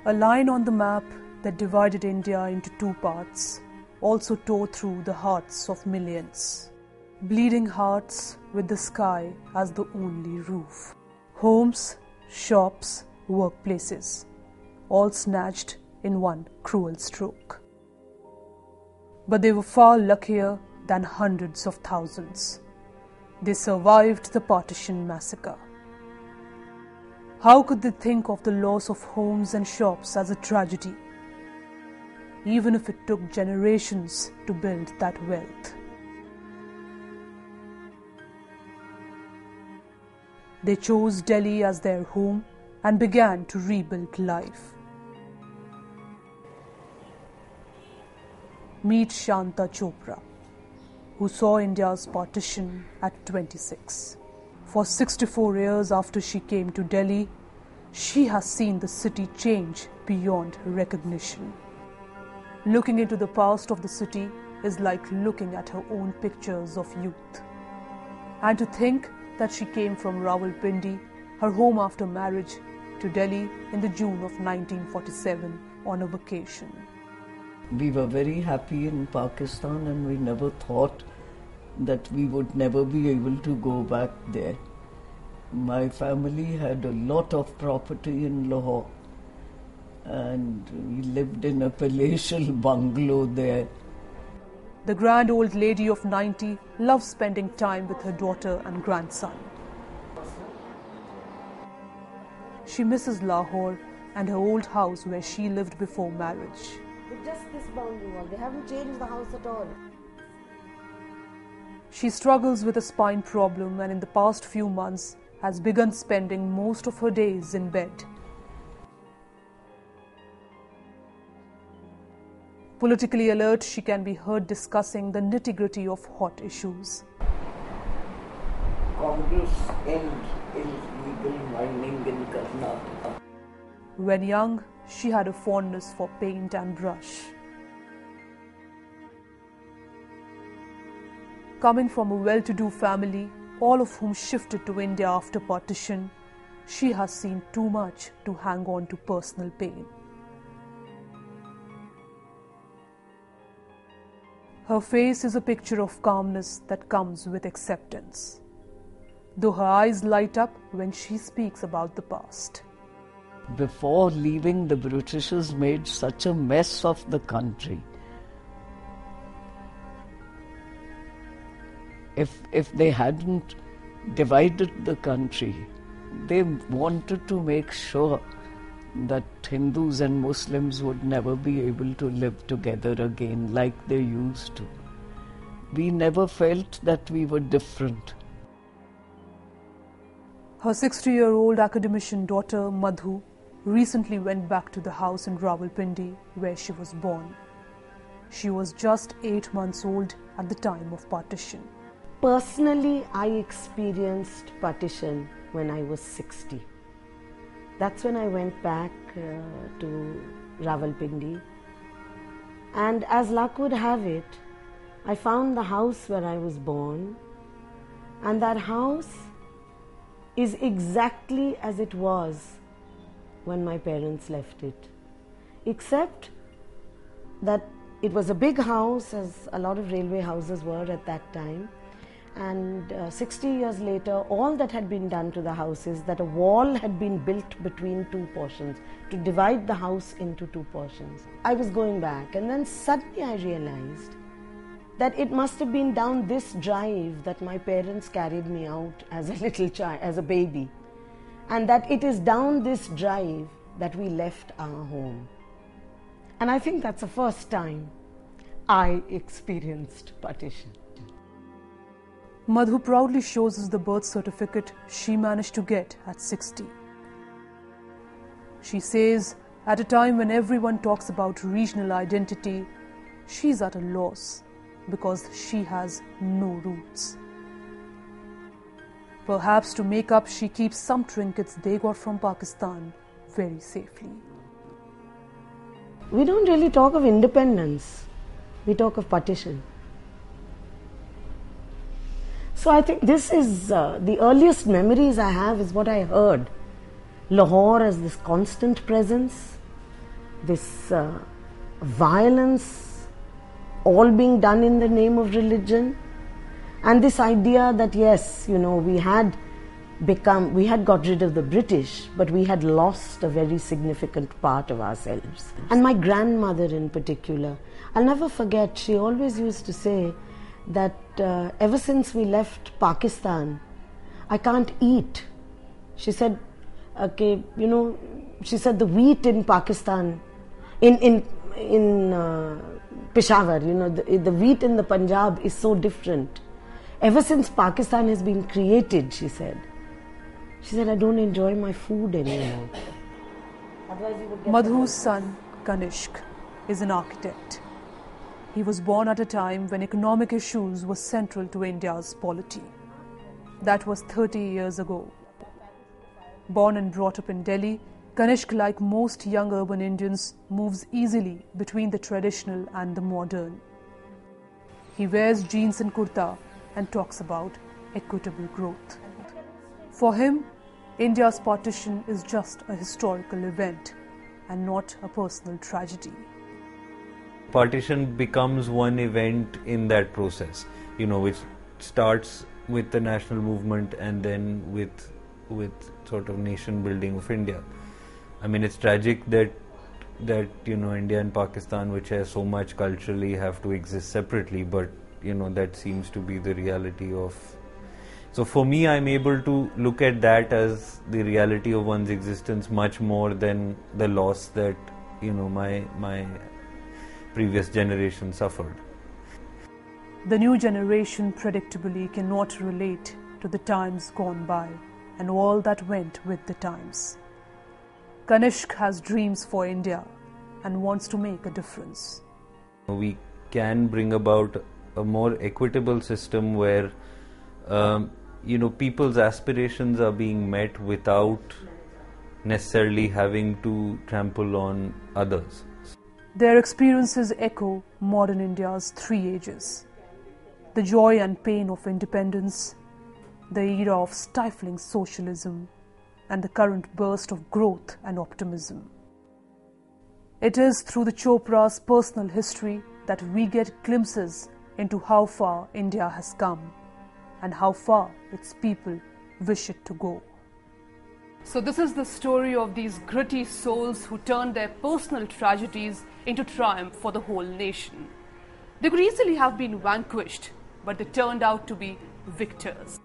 A line on the map that divided India into two parts also tore through the hearts of millions. Bleeding hearts with the sky as the only roof. Homes, shops, workplaces, all snatched in one cruel stroke. But they were far luckier than hundreds of thousands. They survived the partition massacre. How could they think of the loss of homes and shops as a tragedy, even if it took generations to build that wealth? They chose Delhi as their home and began to rebuild life. Meet Shanta Chopra, who saw India's partition at 26. For 64 years after she came to Delhi, she has seen the city change beyond recognition. Looking into the past of the city is like looking at her own pictures of youth. And to think that she came from Rawalpindi, her home after marriage, to Delhi in the June of 1947 on a vacation. We were very happy in Pakistan and we never thought that we would never be able to go back there. My family had a lot of property in Lahore and we lived in a palatial bungalow there. The grand old lady of 90 loves spending time with her daughter and grandson. She misses Lahore and her old house where she lived before marriage. It's just this boundary wall. They haven't changed the house at all. She struggles with a spine problem and in the past few months has begun spending most of her days in bed. Politically alert, she can be heard discussing the nitty-gritty of hot issues. Congress ends illegal mining in Karnataka. When young, she had a fondness for paint and brush. Coming from a well-to-do family, all of whom shifted to India after partition, she has seen too much to hang on to personal pain. Her face is a picture of calmness that comes with acceptance, though her eyes light up when she speaks about the past. Before leaving, the Britishers made such a mess of the country. If they hadn't divided the country, they wanted to make sure that Hindus and Muslims would never be able to live together again like they used to. We never felt that we were different. Her 60-year-old academician daughter, Madhu, recently went back to the house in Rawalpindi where she was born. She was just 8 months old at the time of partition. Personally, I experienced partition when I was 60. That's when I went back to Rawalpindi. And as luck would have it, I found the house where I was born. And that house is exactly as it was when my parents left it. Except that it was a big house, as a lot of railway houses were at that time. And 60 years later, all that had been done to the house is that a wall had been built between two portions to divide the house into two portions. I was going back and then suddenly I realized that it must have been down this drive that my parents carried me out as a little child, as a baby. And that it is down this drive that we left our home. And I think that's the first time I experienced partition. Madhu proudly shows us the birth certificate she managed to get at 60. She says, at a time when everyone talks about regional identity, she's at a loss. because she has no roots. Perhaps to make up, she keeps some trinkets they got from Pakistan very safely. We don't really talk of independence, we talk of partition. So I think this is the earliest memories I have is what I heard. Lahore as this constant presence, this violence, all being done in the name of religion, and this idea that yes, we had got rid of the British, but we had lost a very significant part of ourselves. And my grandmother in particular, I'll never forget, she always used to say that ever since we left Pakistan, I can't eat. She said, okay, she said the wheat in Pakistan, in Peshawar, the wheat in the Punjab is so different. Ever since Pakistan has been created, she said, I don't enjoy my food anymore. Madhu's son, Kanishk, is an architect. He was born at a time when economic issues were central to India's polity. That was 30 years ago. Born and brought up in Delhi, Kanishk, like most young urban Indians, moves easily between the traditional and the modern. He wears jeans and kurta and talks about equitable growth. For him, India's partition is just a historical event and not a personal tragedy. Partition becomes one event in that process, which starts with the national movement and then with sort of nation building of India. I mean, it's tragic that India and Pakistan, which has so much culturally, have to exist separately, but that seems to be the reality of. So for me, I'm able to look at that as the reality of one's existence much more than the loss that my previous generation suffered. The new generation predictably cannot relate to the times gone by and all that went with the times. Kanishk has dreams for India and wants to make a difference. We can bring about a more equitable system where people's aspirations are being met without necessarily having to trample on others. Their experiences echo modern India's three ages: the joy and pain of independence, the era of stifling socialism, and the current burst of growth and optimism. It is through the Chopra's personal history that we get glimpses into how far India has come and how far its people wish it to go. So this is the story of these gritty souls who turned their personal tragedies into triumph for the whole nation. They could easily have been vanquished, but they turned out to be victors.